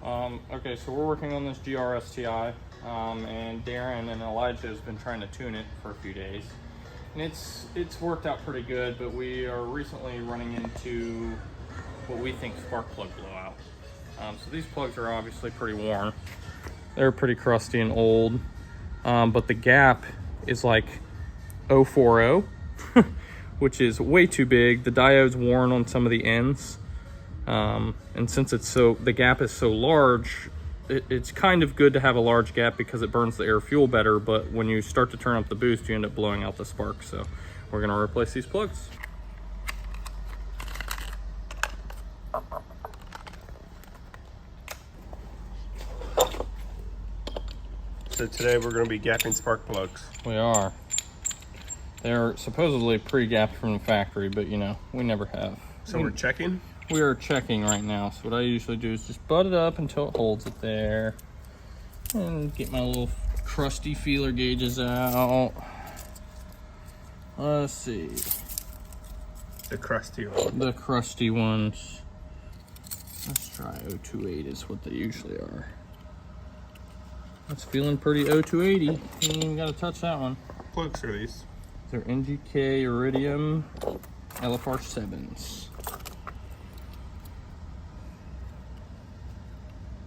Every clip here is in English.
Okay, so we're working on this GRSTI, and Darren and Elijah has been trying to tune it for a few days. And it's worked out pretty good, but we are recently running into what we think spark plug blowout. So these plugs are obviously pretty worn. They're pretty crusty and old, but the gap is like 040, which is way too big. The diode's worn on some of the ends. And since the gap is so large, it's kind of good to have a large gap because it burns the air fuel better, but when you start to turn up the boost, you end up blowing out the spark. So we're gonna replace these plugs. So today we're going to be gapping spark plugs. We are. They're supposedly pre-gapped from the factory, but you know, we never have. So we're checking? We are checking right now. So what I usually do is just butt it up until it holds it there. And get my little crusty feeler gauges out. Let's see. The crusty ones. The crusty ones. Let's try 028 is what they usually are. That's feeling pretty 0280. You ain't even gotta touch that one. What plugs are these? They're NGK Iridium LFR7s.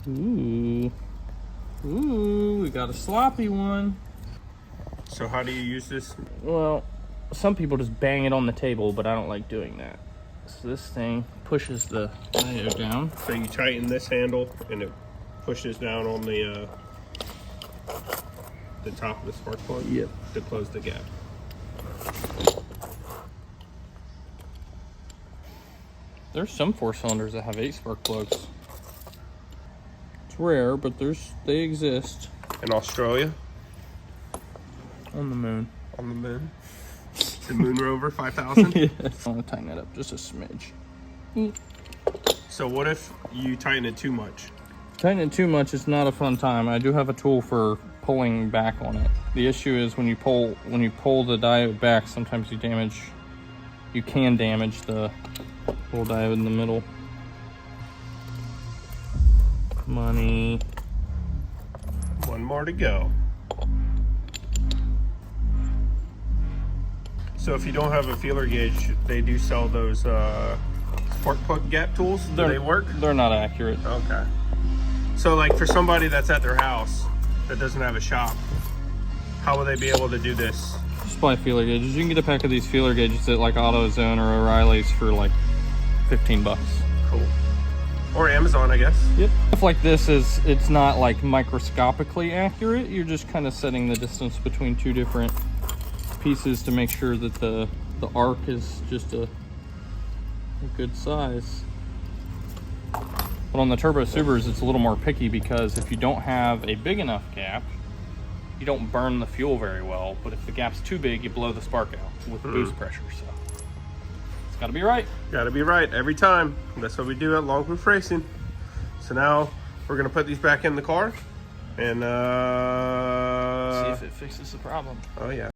Ooh. Ooh, we got a sloppy one. So how do you use this? Well, some people just bang it on the table, but I don't like doing that. So this thing pushes the diode down. So you tighten this handle and it pushes down on the top of the spark plug? Yep. To close the gap. There's some 4-cylinders that have 8 spark plugs. It's rare, but they exist. In Australia? On the moon. On the moon? The Moon Rover 5000? Yes. I want to tighten it up just a smidge. So what if you tighten it too much? Tightening it too much is not a fun time. I do have a tool for pulling back on it. The issue is when you pull the diode back, sometimes you can damage the little diode in the middle. Money. One more to go. So if you don't have a feeler gauge, they do sell those spark plug gap tools. Do they work? They're not accurate. Okay. So like for somebody that's at their house that doesn't have a shop, how will they be able to do this? Just buy feeler gauges. You can get a pack of these feeler gauges at like AutoZone or O'Reilly's for like 15 bucks. Cool. Or Amazon, I guess. Yep. Stuff like this it's not like microscopically accurate. You're just kind of setting the distance between two different pieces to make sure that the arc is just a good size. But on the Turbo Subarus, it's a little more picky because if you don't have a big enough gap, you don't burn the fuel very well. But if the gap's too big, you blow the spark out with the boost pressure. So it's got to be right. Got to be right every time. That's what we do at Longproof Racing. So now we're gonna put these back in the car and see if it fixes the problem. Oh yeah.